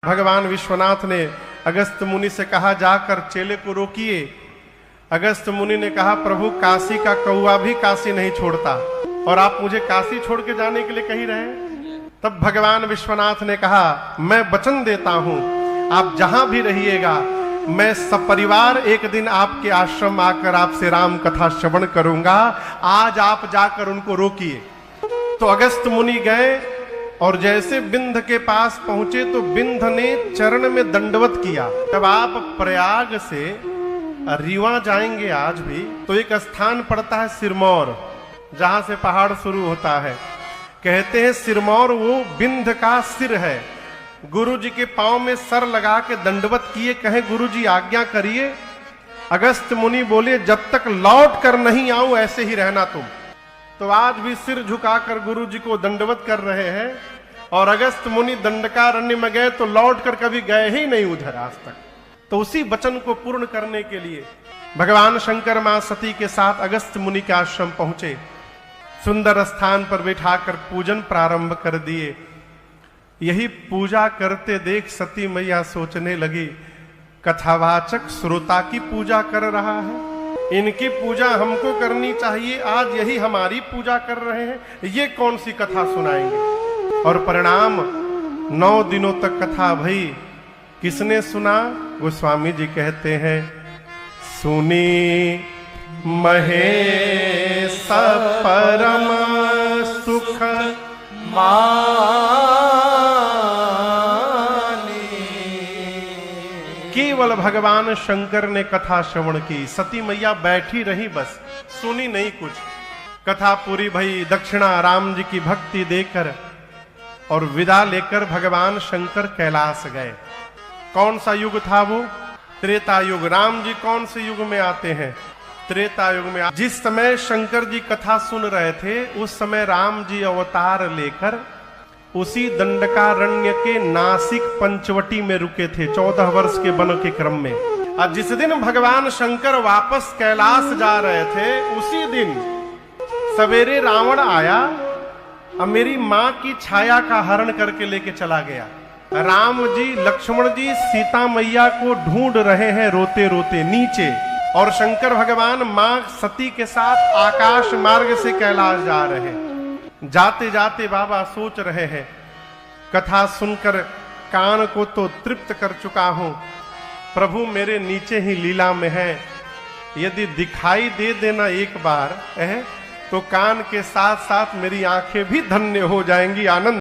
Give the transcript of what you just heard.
भगवान विश्वनाथ ने अगस्त मुनि से कहा, जाकर चेले को रोकिए। अगस्त मुनि ने कहा, प्रभु काशी का कौवा भी काशी नहीं छोड़ता और आप मुझे काशी छोड़ के जाने के लिए कही रहे हैं। तब भगवान विश्वनाथ ने कहा, मैं वचन देता हूं, आप जहां भी रहिएगा, मैं सपरिवार एक दिन आपके आश्रम आकर आपसे राम कथा श्रवण करूंगा। आज आप जाकर उनको रोकिए। तो अगस्त मुनि गए और जैसे बिंध के पास पहुंचे तो बिंध ने चरण में दंडवत किया। जब आप प्रयाग से रीवा जाएंगे आज भी, तो एक स्थान पड़ता है सिरमौर, जहां से पहाड़ शुरू होता है। कहते हैं सिरमौर वो बिंध का सिर है। गुरु जी के पांव में सर लगा के दंडवत किए, कहे गुरु जी आज्ञा करिए। अगस्त मुनि बोले, जब तक लौट कर नहीं आऊं ऐसे ही रहना तुम। तो आज भी सिर झुकाकर गुरु जी को दंडवत कर रहे हैं। और अगस्त मुनि दंडकारण्य में गए तो लौट कर कभी गए ही नहीं उधर आज तक। तो उसी वचन को पूर्ण करने के लिए भगवान शंकर मां सती के साथ अगस्त मुनि के आश्रम पहुंचे। सुंदर स्थान पर बैठाकर पूजन प्रारंभ कर दिए। यही पूजा करते देख सती मैया सोचने लगी, कथावाचक श्रोता की पूजा कर रहा है, इनकी पूजा हमको करनी चाहिए। आज यही हमारी पूजा कर रहे हैं, ये कौन सी कथा सुनाएंगे। और परिणाम 9 दिनों तक कथा भई। किसने सुना? गोस्वामी जी कहते हैं, सुनी महेश परम सुख केवल भगवान शंकर ने कथा श्रवण की। सती मैया बैठी रही, बस सुनी नहीं कुछ। कथा पूरी भई। दक्षिणा राम जी की भक्ति देकर और विदा लेकर भगवान शंकर कैलाश गए। कौन सा युग था वो? त्रेता युग। राम जी कौन से युग में आते हैं? त्रेता युग में। जिस समय शंकर जी कथा सुन रहे थे, उस समय राम जी अवतार लेकर उसी दंडकारण्य के नासिक पंचवटी में रुके थे 14 वर्ष के वन के क्रम में। और जिस दिन भगवान शंकर वापस कैलाश जा रहे थे, उसी दिन सवेरे रावण आया और मेरी मां की छाया का हरण करके लेके चला गया। राम जी लक्ष्मण जी सीता मैया को ढूंढ रहे हैं रोते रोते नीचे, और शंकर भगवान मां सती के साथ आकाश मार्ग से कैलाश जा रहे हैं। जाते जाते बाबा सोच रहे हैं, कथा सुनकर कान को तो तृप्त कर चुका हूं, प्रभु मेरे नीचे ही लीला में है। यदि दिखाई दे देना एक बार तो कान के साथ साथ मेरी आंखें भी धन्य हो जाएंगी। आनंद